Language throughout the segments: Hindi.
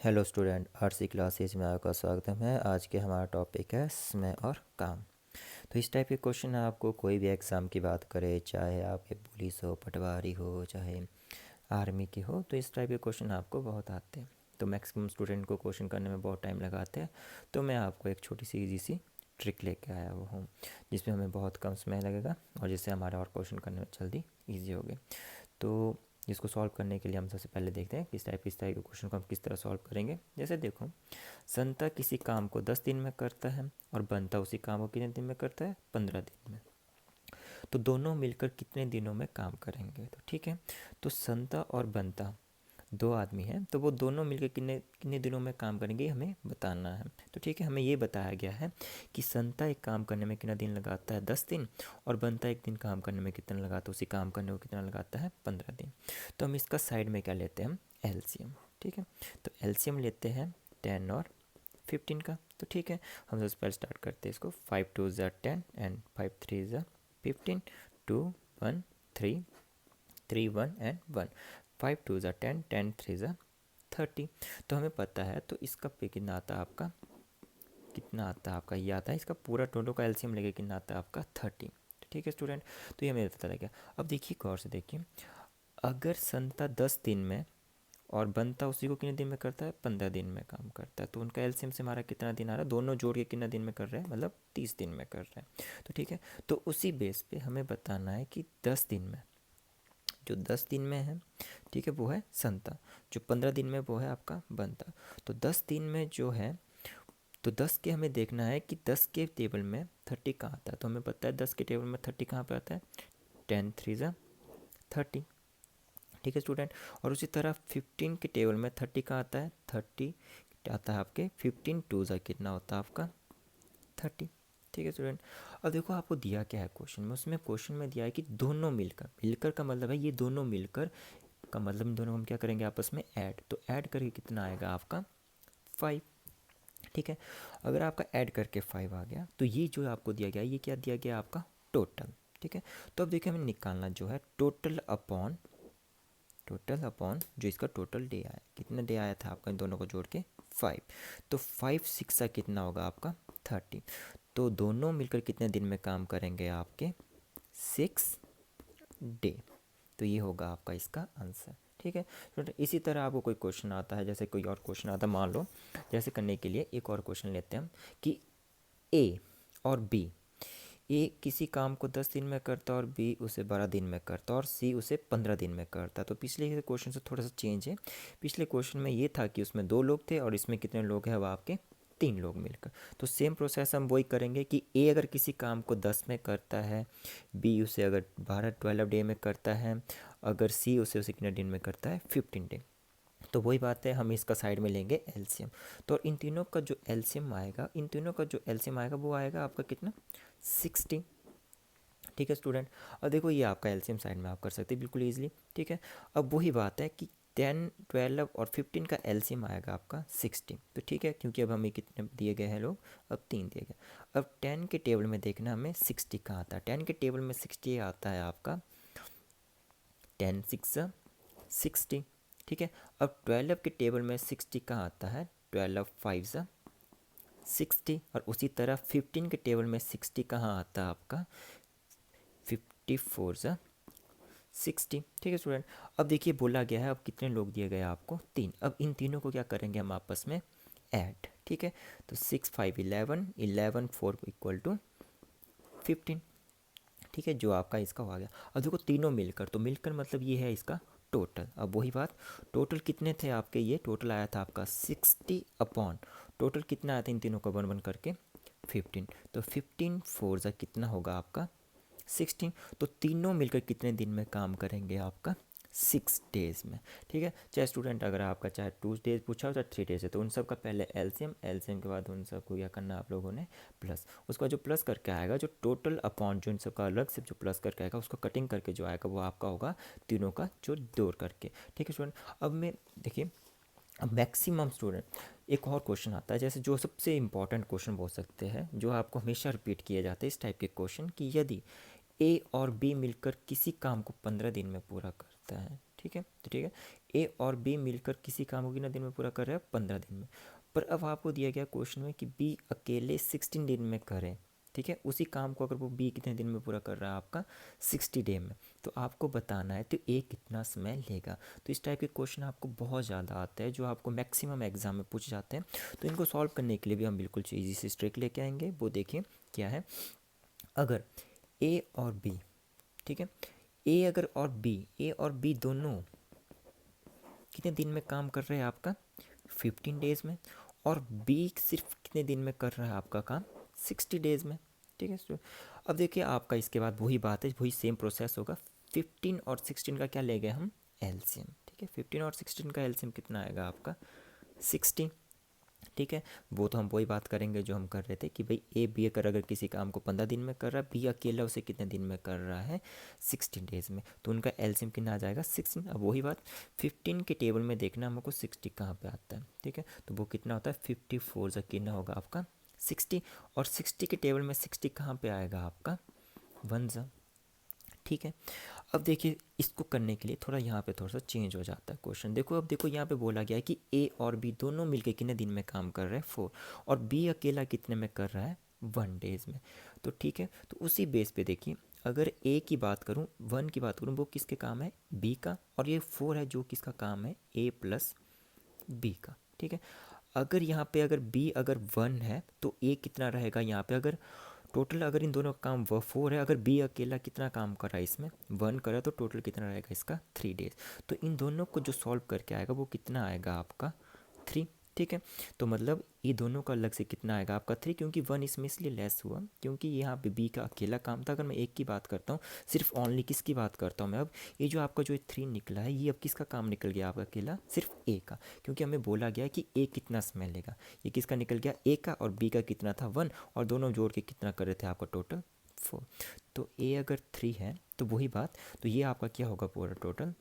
हेलो स्टूडेंट, आर्ट्स की क्लासेज में आपका स्वागत है। आज के हमारा टॉपिक है समय और काम। तो इस टाइप के क्वेश्चन आपको कोई भी एग्ज़ाम की बात करे, चाहे आपके पुलिस हो, पटवारी हो, चाहे आर्मी के हो, तो इस टाइप के क्वेश्चन आपको बहुत आते हैं। तो मैक्सिमम स्टूडेंट को क्वेश्चन करने में बहुत टाइम लगाते हैं। तो मैं आपको एक छोटी सी ईजी सी ट्रिक लेके आया हुआ हूँ, जिसमें हमें बहुत कम समय लगेगा और जिससे हमारा और क्वेश्चन करने में जल्दी ईजी हो गए। तो इसको सॉल्व करने के लिए हम सबसे पहले देखते हैं किस टाइप के क्वेश्चन को हम किस तरह सॉल्व करेंगे। जैसे देखो, संता किसी काम को 10 दिन में करता है और बंता उसी काम को कितने दिन में करता है, 15 दिन में। तो दोनों मिलकर कितने दिनों में काम करेंगे। तो ठीक है, तो संता और बंता दो आदमी हैं, तो वो दोनों मिलकर कितने कितने दिनों में काम करेंगे हमें बताना है। तो ठीक है, हमें ये बताया गया है कि संता एक काम करने में कितना दिन लगाता है, 10 दिन, और बंता एक दिन काम करने में कितना लगाता है, उसी काम करने को कितना लगाता है, 15 दिन। तो हम इसका साइड में क्या लेते हैं, हम एलसीएम। ठीक है, तो एलसीएम लेते हैं 10 और 15 का। तो ठीक है, हम सबसे पहले स्टार्ट करते हैं इसको। 5 2 = 10 एंड 5 3 = 15, 2 1 3 3 1 एंड 1। 5 2 = 10, 10 3 = 30। तो हमें पता है, तो इसका पे कितना आता है आपका, कितना आता है आपका, ये आता है इसका पूरा टोटल का एलसीएम लेके कितना आता है आपका, 30। ठीक है स्टूडेंट, तो ये हमें पता लग गया। अब देखिए गौर से देखिए, अगर संता 10 दिन में और बनता उसी को कितने दिन में करता है, 15 दिन में काम करता है, तो उनका एलसीएम से हमारा कितना दिन आ रहा है, दोनों जोड़ के कितना दिन में कर रहे हैं, मतलब 30 दिन में कर रहे हैं। तो ठीक है, तो उसी बेस पे हमें बताना है कि 10 दिन में, जो 10 दिन में है, ठीक है, वो है संता। जो 15 दिन में वो है आपका बनता। तो 10 दिन में जो है, तो 10 के हमें देखना है कि 10 के टेबल में 30 कहाँ आता है। तो हमें पता है 10 के टेबल में 30 कहाँ पे आता है, 10 3 = 30। ठीक है स्टूडेंट, और उसी तरह 15 के टेबल में 30 कहाँ आता है, 30 आता है आपके 15 2 कितना होता है आपका, 30। ठीक है स्टूडेंट, अब देखो आपको दिया क्या है क्वेश्चन में, उसमें क्वेश्चन में दिया है कि दोनों मिलकर, मिलकर का मतलब है ये दोनों मिलकर का मतलब इन दोनों को हम क्या करेंगे आपस में ऐड। तो ऐड करके कितना आएगा आपका, 5। ठीक है, अगर आपका ऐड करके 5 आ गया, तो ये जो आपको दिया गया, ये क्या दिया गया आपका, टोटल। ठीक है, तो अब देखिए हमें निकालना जो है टोटल अपॉन जो इसका टोटल डे आया, कितना डे आया था आपका इन दोनों को जोड़ के, 5। तो 5 6 कितना होगा आपका, 30। तो दोनों मिलकर कितने दिन में काम करेंगे आपके, 6 डे। तो ये होगा आपका इसका आंसर। ठीक है, तो इसी तरह आपको कोई क्वेश्चन आता है, जैसे कोई और क्वेश्चन आता है, मान लो जैसे करने के लिए एक और क्वेश्चन लेते हैं हम कि ए और बी, ए किसी काम को 10 दिन में करता और बी उसे 12 दिन में करता और सी उसे 15 दिन में करता। तो पिछले क्वेश्चन से थोड़ा सा चेंज है। पिछले क्वेश्चन में ये था कि उसमें 2 लोग थे और इसमें कितने लोग हैं, अब आपके 3 लोग मिलकर। तो सेम प्रोसेस हम वही करेंगे कि ए अगर किसी काम को 10 में करता है, बी उसे अगर 12 डे में करता है, अगर सी उसे कितने दिन में करता है, 15 डे। तो वही बात है, हम इसका साइड में लेंगे एलसीएम। तो इन तीनों का जो एलसीएम आएगा, इन तीनों का जो एलसीएम आएगा वो आएगा आपका कितना, 60। ठीक है स्टूडेंट, और देखो ये आपका एलसीएम साइड में आप कर सकते हैं बिल्कुल ईजिली। ठीक है, अब वही बात है कि 10 12 और 15 का एलसीएम आएगा आपका 60। तो ठीक है, क्योंकि अब हमें कितने दिए गए हैं लोग, अब 3 दिए गए। अब 10 के टेबल में देखना हमें 60 कहाँ आता है। 10 के टेबल में 60 आता है आपका 10 6 = 60। ठीक है, अब 12 के टेबल में 60 कहाँ आता है, 12 5 = 60। और उसी तरह 15 के टेबल में 60 कहाँ आता है आपका, 54 = 60। ठीक है स्टूडेंट, अब देखिए बोला गया है, अब कितने लोग दिए गए आपको, 3। अब इन तीनों को क्या करेंगे हम आपस में ऐड। ठीक है, तो 6 5 11, 11 4 = 15। ठीक है, जो आपका इसका हो गया। अब देखो तीनों मिलकर, तो मिलकर मतलब ये है इसका टोटल। अब वही बात, टोटल कितने थे आपके, ये टोटल आया था आपका 60 अपॉन टोटल कितना आया था इन तीनों का 1 1 करके, 15। तो 15 4 कितना होगा आपका, 16। तो तीनों मिलकर कितने दिन में काम करेंगे आपका, 6 डेज़ में। ठीक है, चाहे स्टूडेंट अगर आपका चाहे 2 डेज पूछा हो चाहे 3 डेज है, तो उन सब का पहले एलसीएम, एलसीएम के बाद उन सबको क्या करना आप लोगों ने, प्लस। उसका जो प्लस करके आएगा, जो टोटल अपॉन जो इन सब का अलग से जो प्लस करके आएगा, उसको कटिंग करके जो आएगा वो आपका होगा तीनों का जो जोड़ करके। ठीक है स्टूडेंट, अब मैं देखिए, अब मैक्सिमम स्टूडेंट एक और क्वेश्चन आता है, जैसे जो सबसे इंपॉर्टेंट क्वेश्चन बोल सकते हैं, जो आपको हमेशा रिपीट किए जाते हैं इस टाइप के क्वेश्चन, कि यदि ए और बी मिलकर किसी काम को 15 दिन में पूरा करता है। ठीक है, तो ठीक है, ए और बी मिलकर किसी काम को कितने दिन में पूरा कर रहे हैं? 15 दिन में। पर अब आपको दिया गया क्वेश्चन में कि बी अकेले 16 दिन में करे, ठीक है, उसी काम को अगर वो बी कितने दिन में पूरा कर रहा है? आपका 60 डे में। तो आपको बताना है तो ए कितना समय लेगा। तो इस टाइप के क्वेश्चन आपको बहुत ज़्यादा आते हैं, जो आपको मैक्सिमम एग्जाम में पूछ जाते हैं। तो इनको सॉल्व करने के लिए भी हम बिल्कुल ईजी से ट्रिक लेके आएंगे। वो देखिए क्या है। अगर ए और बी, ठीक है, ए और बी दोनों कितने दिन में काम कर रहे हैं? आपका 15 डेज़ में। और बी सिर्फ कितने दिन में कर रहा है आपका काम? 60 डेज़ में, ठीक है। तो अब देखिए आपका इसके बाद वही बात है, वही सेम प्रोसेस होगा। 15 और 16 का क्या ले गए हम? एलसीएम, ठीक है। 15 और 16 का एलसीएम कितना आएगा आपका? 60, ठीक है। वो तो हम वही बात करेंगे जो हम कर रहे थे कि भाई ए बी अगर किसी काम को 15 दिन में कर रहा है, बी अकेला उसे कितने दिन में कर रहा है? 16 डेज़ में। तो उनका एलसीएम कितना आ जाएगा? 16। अब वही बात 15 के टेबल में देखना हमको 60 कहाँ पे आता है, ठीक है। तो वो कितना होता है? 54 से कितना होगा आपका? 60। और 60 के टेबल में 60 कहाँ पे आएगा आपका? 1 ठीक है। अब देखिए इसको करने के लिए थोड़ा यहाँ पे थोड़ा सा चेंज हो जाता है क्वेश्चन। देखो अब देखो यहाँ पे बोला गया है कि ए और बी दोनों मिलके कितने दिन में काम कर रहे हैं? 4। और बी अकेला कितने में कर रहा है? 1 डेज़ में। तो ठीक है, तो उसी बेस पे देखिए अगर ए की बात करूँ, 1 की बात करूँ, वो किसके काम है? बी का। और ये 4 है जो किसका काम है? ए प्लस बी का, ठीक है। अगर यहाँ पे अगर बी अगर 1 है तो ए कितना रहेगा यहाँ पे? अगर टोटल अगर इन दोनों का काम वह 4 है, अगर बी अकेला कितना काम कर रहा है इसमें? 1 कर रहा है, तो टोटल कितना रहेगा इसका? 3 डेज। तो इन दोनों को जो सॉल्व करके आएगा वो कितना आएगा आपका? 3, ठीक है। तो मतलब ये दोनों का अलग से कितना आएगा आपका? 3, क्योंकि 1 इसमें इसलिए लेस हुआ क्योंकि यहाँ पे बी का अकेला काम था। अगर मैं एक की बात करता हूँ, सिर्फ ओनली किसकी बात करता हूँ मैं, अब ये जो आपका जो 3 निकला है, ये अब किसका काम निकल गया आपका? अकेला सिर्फ ए का, क्योंकि हमें बोला गया कि ए कितना समय लेगा। ये किसका निकल गया? ए का। और बी का कितना था? 1। और दोनों जोड़ के कितना कर रहे थे आपका? टोटल 4। तो ए अगर 3 है तो वही बात, तो ये आपका क्या होगा पूरा टोटल,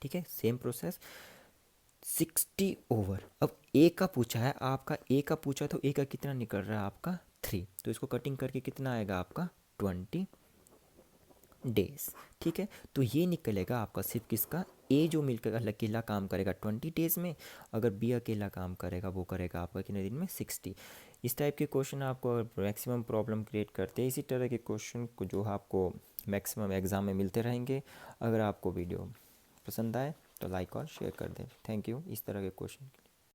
ठीक है। Same process 60 over. अब ए का पूछा है आपका, ए का पूछा तो ए का कितना निकल रहा है आपका? 3। तो इसको कटिंग करके कितना आएगा आपका? 20 डेज, ठीक है। तो ये निकलेगा आपका सिर्फ किसका? ए जो मिलकर अकेला काम करेगा 20 डेज़ में, अगर बी अकेला काम करेगा वो करेगा आपका कितने दिन में? 60। इस टाइप के क्वेश्चन आपको मैक्सिमम प्रॉब्लम क्रिएट करते हैं। इसी तरह के क्वेश्चन को जो आपको मैक्सिमम एग्ज़ाम में मिलते रहेंगे। अगर आपको वीडियो पसंद आए तो लाइक और शेयर कर दें। थैंक यू इस तरह के क्वेश्चन के लिए।